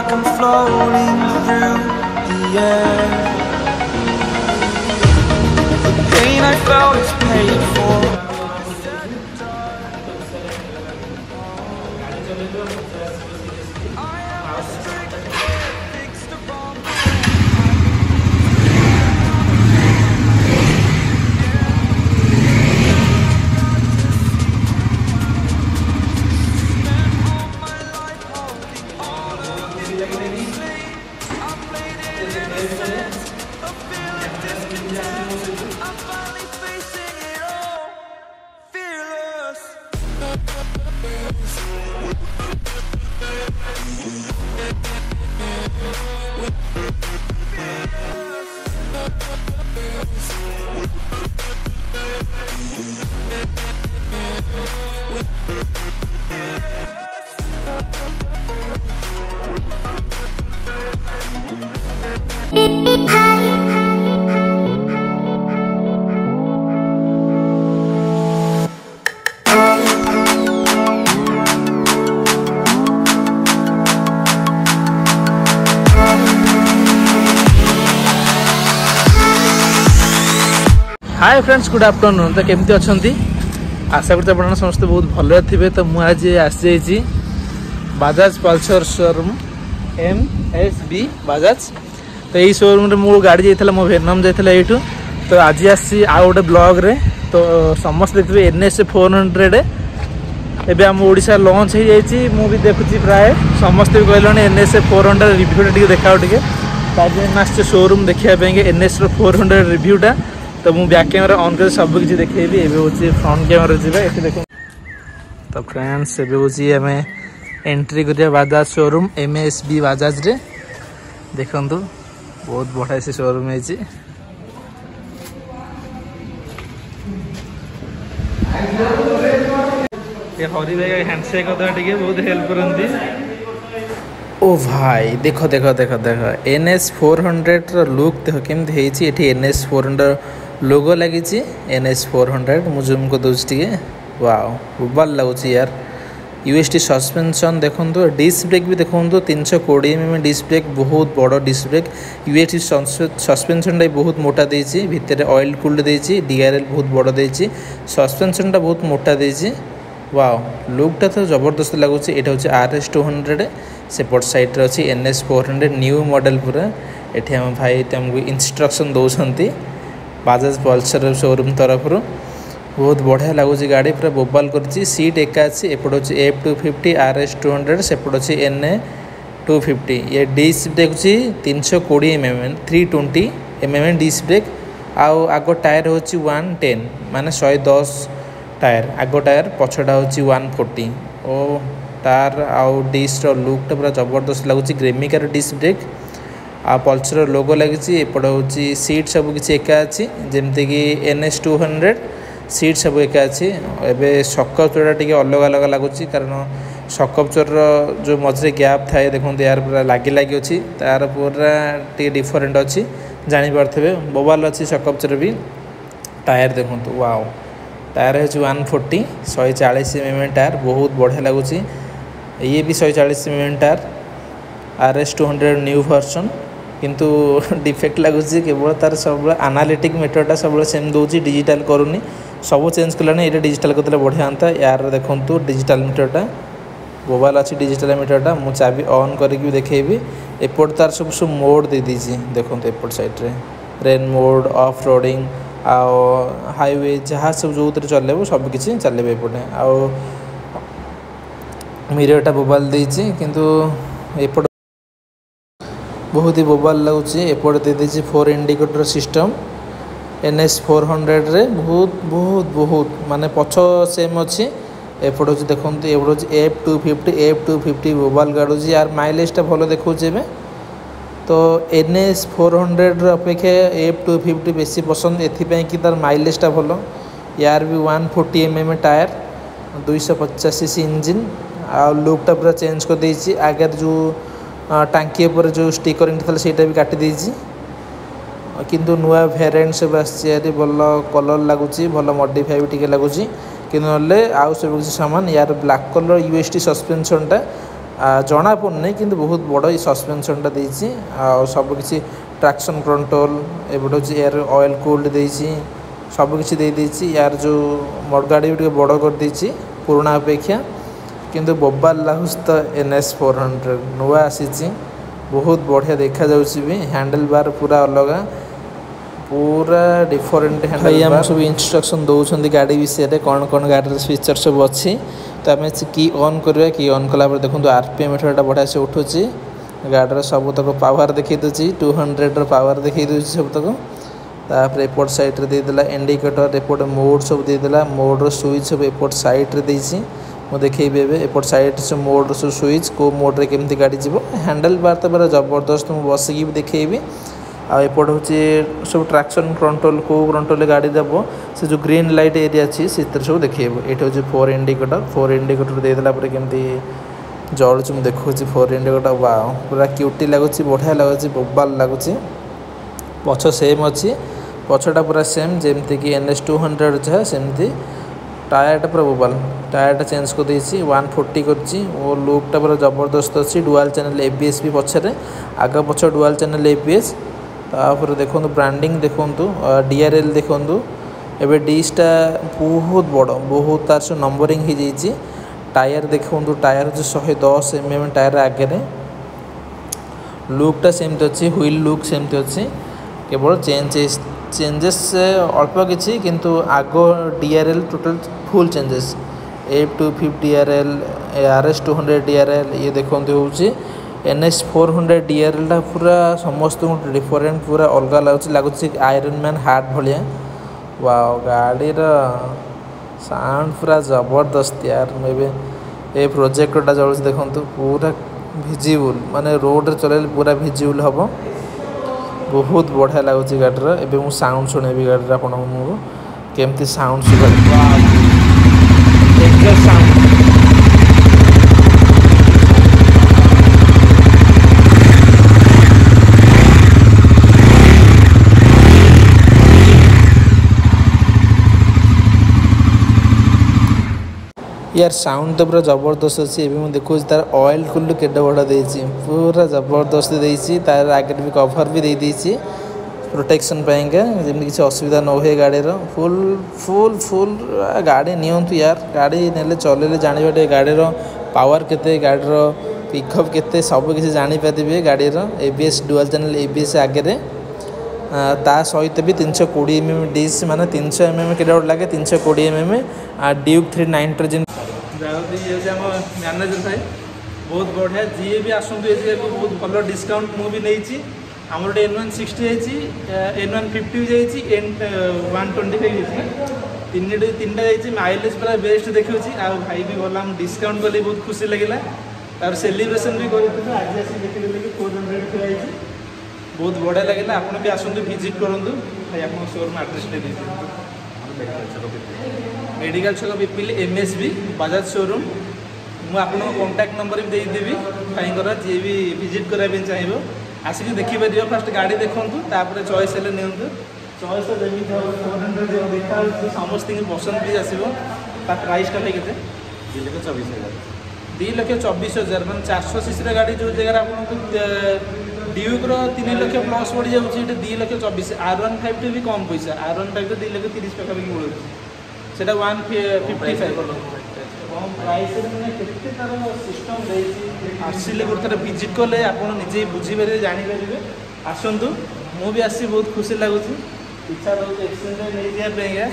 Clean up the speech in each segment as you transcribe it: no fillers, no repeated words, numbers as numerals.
like I'm floating through the air. The pain I felt is paid for. Hi friends good afternoon तो केमती अच्छा आशा करते आप समस्त बहुत भले थे। तो मुझे आसी Bajaj Pulsar showroom MSB Bajaj. तो यही शोरूम मो गाड़ी जाइए मो भेनम जाइए यू। तो आज आसी आउ गोटे ब्लॉग रे। तो समस्त देखिए NS 400 एवं आम ओडिशा लॉन्च हो जाइए। मुझे देखुची प्राय समस्त भी कहले NS 400 रिव्यूटा देखा आस शोरूम देखापी NS 400 रिव्यूटा। तो मुझे बैक कैमेरा ऑन कर सब किसी देखेबी। एबे होची फ्रंट कैमेरा जीवा एठी देखो। तो फ्रेंड्स एबे होची हमें एंट्री करिया बजाज शोरूम MSB बजाज रे। देखंतु बहुत बड़ा से शोरूम है जी। ये हरी भाई हैंडशेक करता टिके बहुत हेल्प करंती। ओ भाई देखो देखो देखो देखो NS 400 रो लुक देखो केमती हेची। एठी NS 400 लोगो लगी NS 400 मुझे जूम को दूसरी वाओ भल लगुच यार। UST सस्पेंशन देखो डिस्क ब्रेक भी देखो 320 mm डिस्क ब्रेक बहुत बड़ डिस्क ब्रेक। UST सस्पेंशन बहुत मोटा देछि भितर ऑयल कूल्ड देछि DRL बहुत बड़ देछि सस्पेंशन बहुत मोटा देछि वाओ लुकटा तो जबरदस्त लगुच। ये हूँ RS 200 सेपट साइड अच्छी NS 400 न्यू मॉडल पूरा। ये आम भाई तुमको इंस्ट्रक्शन दौरान बजाज पल्सर शोरूम तरफ बहुत बढ़िया लगुच गाड़ी पूरा बोबाल कर सीट एका अच्छी। एपट हूँ F250 RS 200 सेपट अच्छी NA 250। ये disc brake 320 mm 320 mm disc brake. आउ आग टायर हूँ 110 माने 110 टायर आग टायर पछटा हूँ 140। ओ टार आउ डिस्क लुकटा पूरा जबरदस्त लगुच। ग्रेमिकार डिस्क ब्रेक आ पल्सर लोगो लगी। एपट हूँ सीट सब किसी एका अच्छी जमती कि NS 200 सीट सब एका अच्छी। एवं सकअप चोरा टी अलग अलग लगुच कारण सकअप चोर जो मझे गैप थाए देखो यार पूरा लगी लगी अच्छी तार पूरा टी डिफरेन्ट अच्छी जापारे बोबाल अच्छी सकअप चोर भी। टायर देखो वाओ टायर हूँ 140 140 mm टायर बहुत बढ़िया लगुच। ये भी 140 mm tyre RS 200 new version किंतु डिफेक्ट लगुच केवल तार सब एनालिटिक मेथडटा सब सेम दौर डिजिटल करूनी सब चेंज कलानी। ये डिजिटल करते बढ़िया था यार देखो डिजिटल मीटरटा बोबाल अच्छी डिजिटल मीटरटा मु चाबी ऑन करके देखेबी। एपट तार सब सब मोड दे दीजिए देखो एपट साइड रे रेन मोड ऑफ रोडिंग आओ हाईवे जहाँ सब जो चलेबो सब किसी चलेबे एपटे। आउ मिररटा बोबाल देछि किंतु एपट बहुत ही बोबाल लगुच। एपट दे दीजिए 4 इंडिकेटर सिस्टम NS 400 रे बहुत बहुत बहुत माने पछ सेम अच्छी। एपट हूँ देखो एपट हूँ F250 बोबाल गाड़ू यार माइलेजटा भल देखा। तो NS 400 अपेक्षा F250 बेसी पसंद एपाई कि तार माइलेजटा भल। यार भी 140 mm टायर 250 cc इंजिन आ लुकटा पूरा चेंज कर देछि। आगे जो टांकी ऊपर जो स्टिकरिंग था ସେଇଟା भी काटी देछि किंतु नुआ वेरिएंट सब आसी भल कलर लगुच भल मॉडिफाई भी लगुच कि आउ सब किसी सामान यार ब्लैक कलर UST सस्पेंशनटा जना पड़े कि बहुत बड़ ये सस्पेंशनटा देती सबकि ट्रैक्शन कंट्रोल एपटे हूँ एयर ऑयल कूल्ड देती सबकि देती यार जो मडगाड़ी भी बड़ कर देती पुराणा अपेक्षा किंतु बोबाल लगुच तो NS400 नुआ आसी बहुत बढ़िया देखा जाउछि भी हैंडल बार पूरा अलग पूरा डिफरेंट हैंडल बार सब इंस्ट्रक्शन दौरान गाड़ी विषय कौन कौन गाड़ी फीचर सब अच्छी तो आम की ऑन करवा की ऑन कला देखो RPM मीटर बढ़िया से उठुची गाड़ी सब तक पावर देखी दूसरी 200 पावर देखी दूसरी सब तक तापर एपट साइड रे देदेला इंडिकेटर एपट मोड सब देदेला मोड स्विच सब एपट साइड रे देसी मु देखिए एपट साइड से मोड स्विच को मोड रे केमती गाड़ी जीव हैंडल बार तो पूरा जबरदस्त मुझे बसिकी भी देखी आउट हूँ सब ट्रैक्शन कंट्रोल को कंट्रोल गाड़ी देव से जो ग्रीन लाइट एरिया अच्छी से सब देखिए ये हूँ 4 इंडिकेटर देदेला केमती जलुच मुझे देखा 4 इंडिकेटर वाओ पूरा क्यूटी लगुच बढ़िया लगुच बोबाल लगुच पछ सेम अच्छी पछटा पूरा सेम जमती कि NS200 जहाँ सेमती टायरटा पूरा बोबाल टायरटा चेंज कर 140 कर लुकटा पूरा जबरदस्त अच्छी डुआल चैनल ABS भी पछरे आग पछ डुआल चैनल ABS तापर देखो ब्रांडिंग देखो DRL देखो एवं डिस्टा बहुत बड़ बहुत तार से नंबरिंग हो जाइए टायर देखो टायर जो 110 mm टायर आगे लुकटा सेमती अच्छी व्हील लुक सेमती अच्छी केवल चेंजेस अल्प किसी किंतु आग DRL total full changes F250 DRL RS200 DRL ये देखो हूँ NS400 DRL टा पूरा समस्त डिफरेंट पूरा अलग लगुच आयरन मैन हार्ट भाया वाओ गाड़ी साउंड पूरा जबरदस्त यार मे ए प्रोजेक्टटा चलुच देखो पूरा विजिबल माने रोड चल पूरा विजिबल हम बहुत बढ़िया लगुच गाड़ीर एवं मुझे साउंड शुणेबी गाड़ी आप केमती साउंड शुभा साउंड यार साउंड तो पूरा जबरदस्त अच्छी एवं मुझे देखो तार ऑयल कूल्ड के बड़ा देती पूरा जबरदस्त देती तार आगे भी कभर भी देती प्रोटेक्शन पाइंका जमी किसी असुविधा न हुए गाड़ीर फुल फुल फुल गाड़ी नियंतु यार गाड़ी ने चलने जानवे गाड़ीर पावर केते गाड़ीर पिकअप केते सब किसी जानीपारे गाड़ीर ABS डुआल चैनल ABS आगे ता सहित भी 320 mm डिश माने 300 mm के लगे 320 mm ड्यूक 390 जिन मैनेजर भाई बहुत बढ़िया जी भी आसतु ये बहुत भल डिस्काउंट मुझे नहीं आम गोटे N160 N150 N125 तीनटा माइलेज पूरा बेस्ट देखी आ भाई भी भला डिस्काउंट कले बहुत खुशी लगे तार सेलिब्रेशन भी करें आज देखिए कि 400 थी बहुत बढ़िया लगे आप भी आसतु विजिट करूँ भाई आप शोरूम आड्रेस मेडिकल छक पिपिल MSB बजाज शोरूम मुझे आप कॉन्टैक्ट नंबर भी देदेवी कहीं जी भी विजिट कराया चाहिए आसिक देखिपर फास्ट गाड़ी देखूँ तापर चॉइस हेल्ले नि चॉइस जमी 400 देखा समस्त पसंद भी आसो प्राइसटा है के 2,24,000 मैंने 400 cc गाड़ी जो जगह आपको ड्यूक्र 3 लाख प्लस पड़ जाऊँगी 2,24,000 R150 भी कम पैसा R150 2,30,000 पाखापाखि मिलूँ से 155 कम प्राइस मैंने तार सिस्टम आसिले गोटे विजिट कले आप निजे बुझीपारे जानीपारे आसतु मुझे आसी बहुत खुशी लगुच इच्छा रोज एक्सचेंज नहीं जाए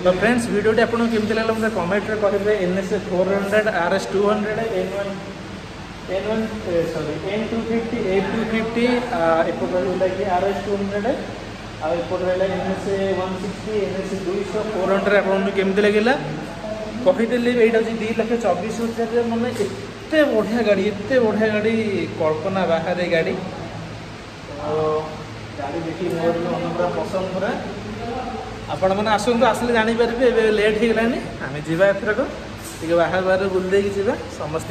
तो फ्रेंड्स वीडियोटी आपको केमती लगे मतलब कमेंट रे करेंगे NS400 RS200 N250 A250 एपट रहा कि RS200 आउट रहा NS160 NS200 400 आपको केमती लगे कहीदेली यहाँ हूँ 2,24,000 मैंने एत बढ़िया गाड़ी कल्पना बाहर गाड़ी गाड़ी देखिए मोर पूरा पसंद पूरा आपण मैंने आसतु आसले जानीपारे लेट हो गलानी आम जावा एथरक बाहर बाहर बुलदेकी समस्त